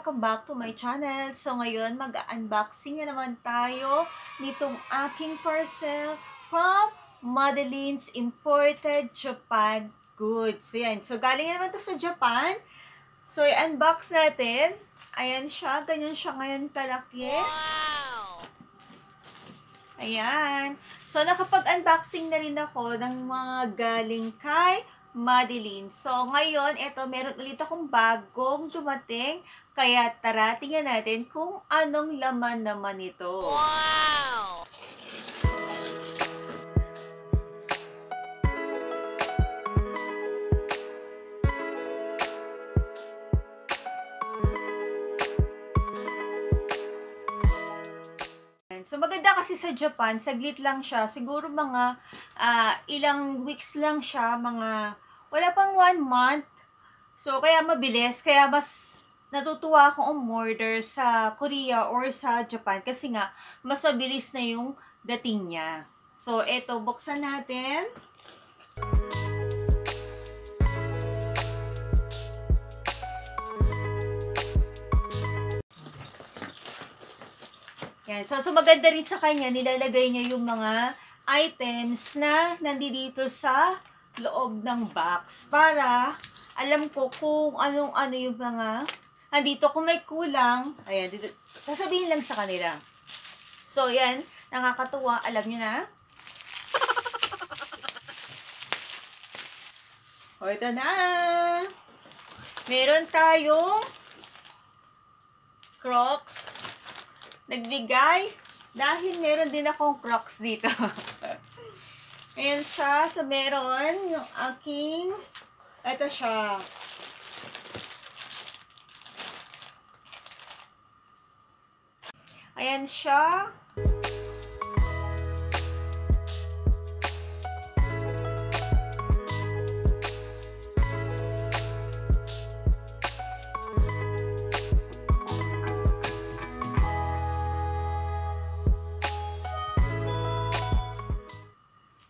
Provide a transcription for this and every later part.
welcome back to my channel. So ngayon, mag-unboxing na naman tayo nitong aking parcel from Madeline's Imported Japan Goods. So yan, so galing naman to sa Japan. So i-unbox natin. Ayan siya, ganyan siya ngayon kalaki. Wow! Ayan. So nakapag-unboxing na rin ako ng mga galing kay Madeline. So, ngayon, eto, meron ulit akong bagong dumating. Kaya, tara, tingnan natin kung anong laman naman ito. Wow! So, maganda kasi sa Japan, saglit lang siya. Siguro mga ilang weeks lang siya, wala pang 1 month. So, kaya mabilis. Kaya mas natutuwa akong umorder sa Korea or sa Japan. Kasi nga, mas mabilis na yung dating niya. So, eto, buksan natin. Yan. So, maganda rin sa kanya, nilalagay niya yung mga items na nandito sa loob ng box. Para alam ko kung anong-ano yung mga nandito. Kung may kulang, ayan, dito, sasabihin lang sa kanila. So, yan, nakakatuwa. Alam nyo na. O, ito na. Meron tayong Crocs. Nagbigay dahil meron din akong Crocs dito. Ayan siya. So, meron yung aking, ito siya. Ayan siya.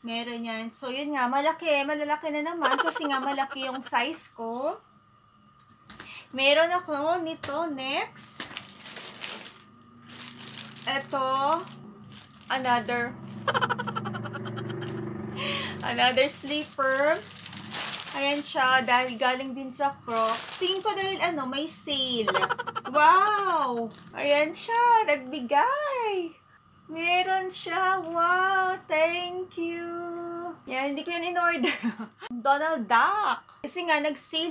Meron yan. So, yun nga, malaki. Malalaki na naman kasi nga malaki yung size ko. Meron ako nito next. Ito, another sleeper. Ayan siya, dahil galing din sa Crocs. Tingin ko dahil may sale. Wow! Ayan siya, nagbigay. Meron siya. Wow! Thank you! Yan, hindi ko yan in-order. Donald Duck. Kasi nga,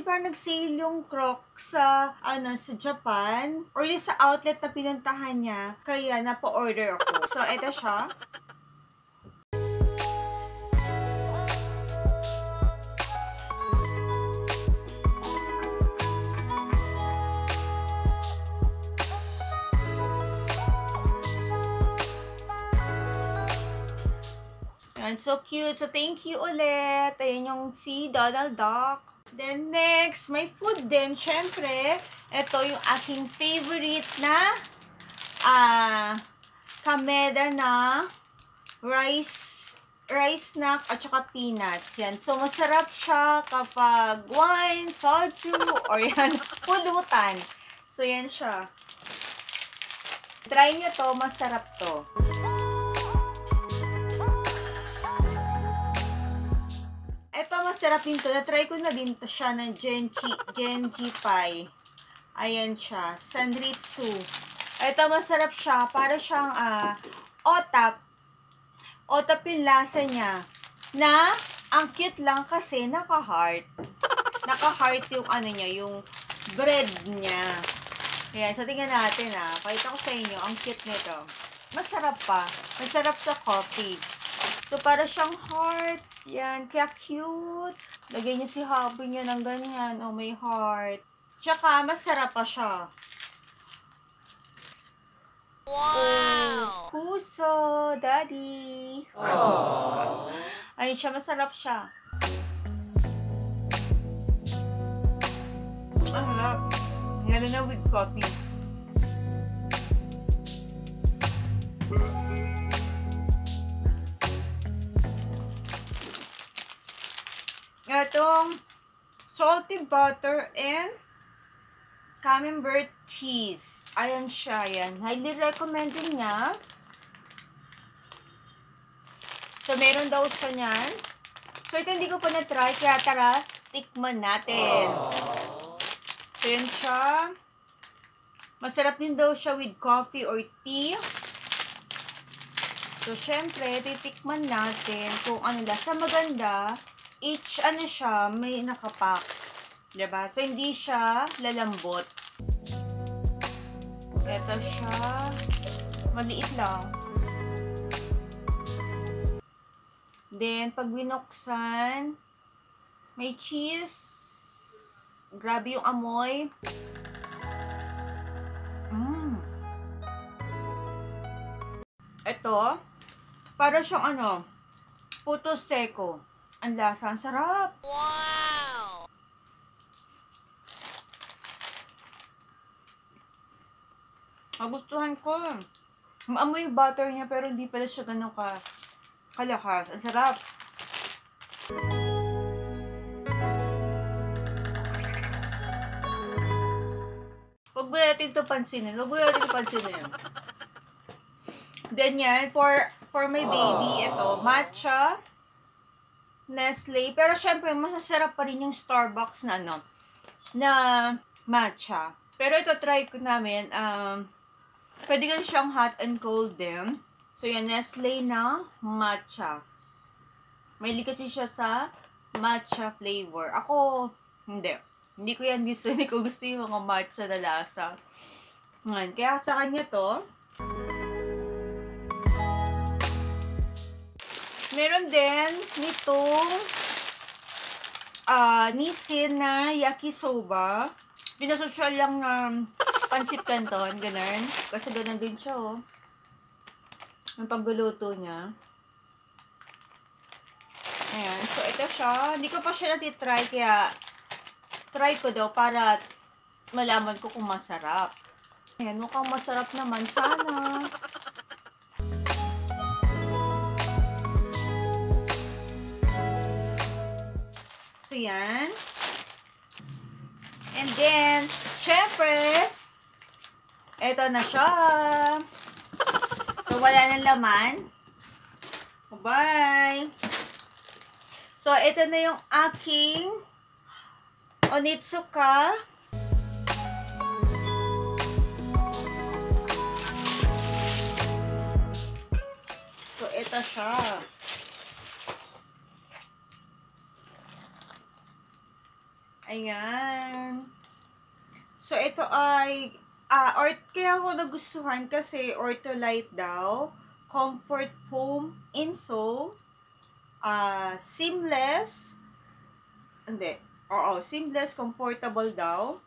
parang nag-sale yung Crocs sa Japan. Or yung sa outlet na pinuntahan niya. Kaya, napa-order ako. So, eto siya. Yan, so cute. So, thank you ulit. Ayan yung si Donald Duck. Then, next, may food din. Siyempre, ito yung aking favorite na kameda na rice snack at saka peanuts. Yan. So, masarap siya kapag wine, soju, or yan, pulutan. So, yan siya. Try nyo to. Masarap to. Ito, masarap din to. Na-try ko na din to siya ng Genji Pie. Ayan siya. Sanritsu. Ito, masarap siya. Para siyang otap. Otap yung lasa niya. Na, ang cute lang kasi naka-heart. Naka-heart yung niya, yung bread niya. Ayan, so tingnan natin Pakita ko sa inyo. Ang cute nito. Masarap pa. Masarap sa coffee. So, para siyang heart. Yan. Kaya cute. Lagay niyo si hubby niya ng ganyan. Oh, may heart. Tsaka, masarap pa siya. Wow! Puso, daddy. Aww. Ayun siya, masarap siya. Ang harap. Lalo na with coffee. Itong salty butter and Camembert cheese. Ayan siya, yan. Highly recommended niya. So, meron daw siya niyan. So, ito hindi ko pa na-try, kaya tara, tikman natin. So, yan siya. Masarap din daw siya with coffee or tea. So, syempre, titikman natin kung ano lasa. Maganda, each, ano siya, may nakapack. Diba? So, hindi siya lalambot. Ito siya. Maliit lang. Then, pag binuksan, may cheese. Grabe yung amoy. Ito, para siyang ano, puto seco. Ang lasa, ang sarap. Wow! Magustuhan ko. Maamoy yung butter niya pero hindi pala siya ganun kalakas. Ang sarap. Huwag mo natin ito pansinin. Then yan, for my baby, ito, matcha, Nestle. Pero syempre, masasarap pa rin yung Starbucks na ano, na matcha. Pero ito, try ko namin, pwede ka siyang hot and cold din. So yan, Nestle na matcha. Mahilig kasi siya sa matcha flavor. Ako, hindi. Hindi ko yan gusto. Hindi ko gusto yung mga matcha na lasa. Ngayon, kaya sa kanya to, meron din nitong Nissin na yakisoba. Pinasosyal lang na pancit canton, ganun. Kasi ganun din siya, oh. Yung pagluluto niya. Ayan. So, ito siya. Hindi ko pa siya natitry, kaya try ko daw para malaman ko kung masarap. Ayan, mukhang masarap naman. Sana. So, yan. And then, syempre, eto na siya. So, wala nang laman. Bye! So, ito na yung aking Onitsuka. So, ito siya. Ayan. So, ito ay, kaya ako nagustuhan kasi Ortholite daw. Comfort Foam Inso. Seamless. Hindi. Oo, seamless, comfortable daw.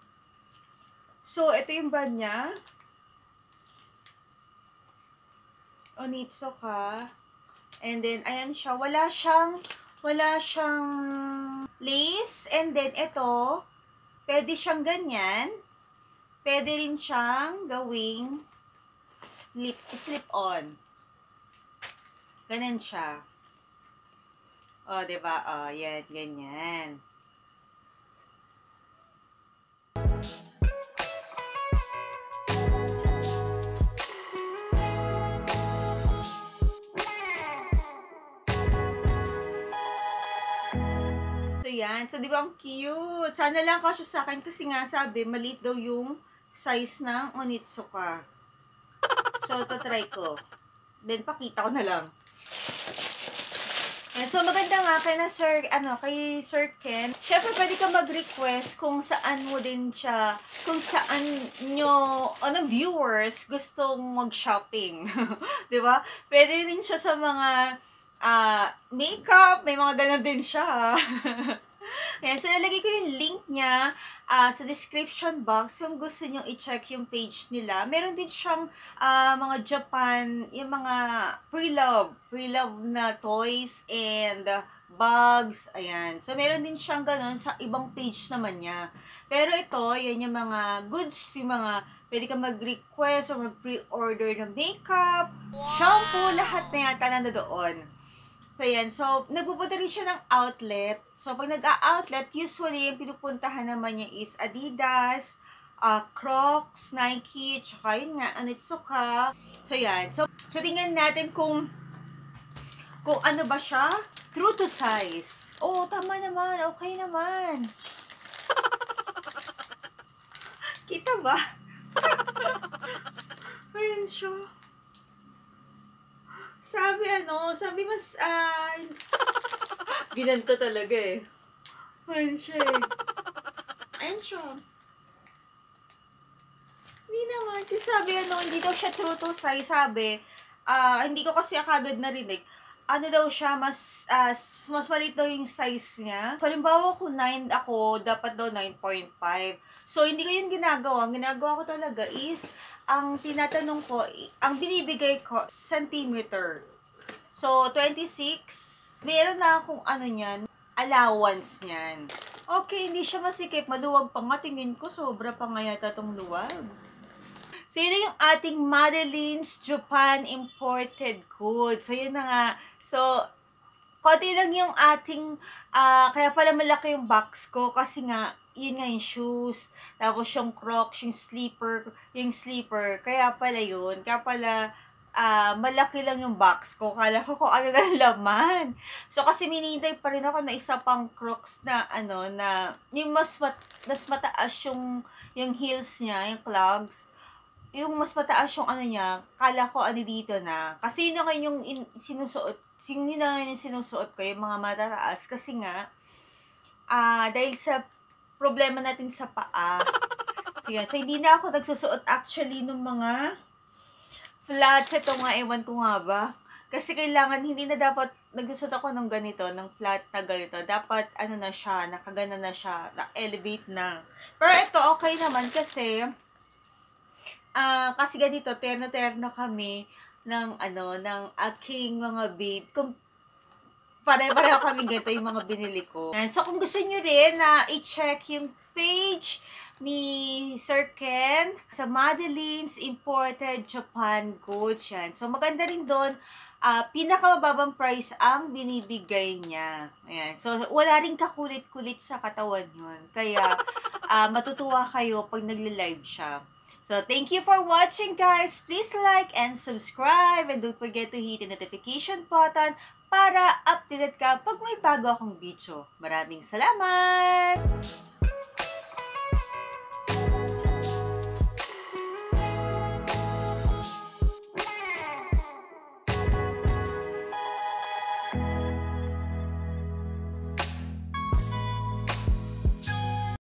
So, ito yung brand niya. Onitsuka. And then, ayan siya. Wala siyang lace. And then, ito, pwede siyang ganyan. Pwede rin siyang gawing slip-on. Ganun siya. O, diba? O, yan, ganyan. So, yan. So, di ba ang cute? Sana lang kasya sa akin kasi nga sabi, maliit daw yung size ng Onitsuka. So, try ko. Then, pakita ko na lang. And so, maganda nga kay Sir Ken. Syempre, pwede ka mag-request kung saan mo din siya, kung saan nyo, viewers gustong mag-shopping. Diba? Pwede din siya sa mga makeup, may mga ganun din siya. Ayan, so nalagay ko yung link niya sa description box kung gusto nyo i-check yung page nila. Meron din siyang mga Japan, yung mga pre-love na toys and bags. Ayan. So, meron din siyang ganun sa ibang page naman niya. Pero ito, yan yung mga goods, yung mga pwede ka mag-request or mag-pre-order ng makeup, shampoo, lahat na yata nandoon. So, yan. So, nagpupunta rin siya ng outlet. So, pag nag-outlet, usually, yung pinupuntahan naman niya is Adidas, Crocs, Nike, tsaka yun nga, Onitsuka. So, yan. So, tingnan natin kung ano ba siya. True to size. Oh, tama naman. Okay naman. Kita ba? Ayan siya. Sabi mas, ginanto talaga eh. Ayan siya eh. Ayan siya. Hindi naman. Kasi sabi hindi daw siya true to size. Sabi, hindi ko kasi kagad narinig. Ano daw siya, mas maliit daw yung size niya. So, halimbawa kung 9 ako, dapat daw 9.5. So, hindi ko yun ginagawa. Ang ginagawa ko talaga is, ang tinatanong ko, ang binibigay ko, centimeter. So, 26, meron na akong niyan, allowance niyan. Okay, hindi siya masikip. Maluwag pa nga. Tingin ko, sobra pa nga yata itong luwag. So, yun yung ating Madeline's Japan imported goods. So, yun na nga. So, konti lang yung ating, kaya pala malaki yung box ko kasi nga, yun nga yung shoes, tapos yung Crocs, yung sleeper, kaya pala yun. Kaya pala, malaki lang yung box ko. Kala ko kung ano na laman. So, kasi minintay pa rin ako na isa pang Crocs na, na, yung mas mataas yung heels niya, yung clogs. Yung mas mataas yung niya, kala ko dito na. Kasi yun na ngayon yung sinusuot, yun na ngayon yung sinusuot ko, yung mga matataas. Kasi nga, dahil sa problema natin sa paa. So hindi na ako nagsusuot actually ng mga flats. Ito nga, ewan ko nga ba. Kasi kailangan, hindi na dapat nagsusuot ako ng ganito, ng flat na ganito. Dapat, na siya, nakagana na siya, na-elevate na. Pero ito, okay naman kasi, kasi ganito, terno-terno kami ng aking mga babe. Kung pare-pareho kami ganito yung mga binili ko. And so, kung gusto nyo rin na i-check yung page ni Sir Ken sa Madeline's Imported Japan Goods yan. So, maganda rin doon. Pinakamababang price ang binibigay niya. Ayan. So, wala rin kakulit-kulit sa katawan yun. Kaya, matutuwa kayo pag nagle-live siya. So, thank you for watching, guys. Please like and subscribe. And don't forget to hit the notification button para updated ka pag may bago akong video. Maraming salamat!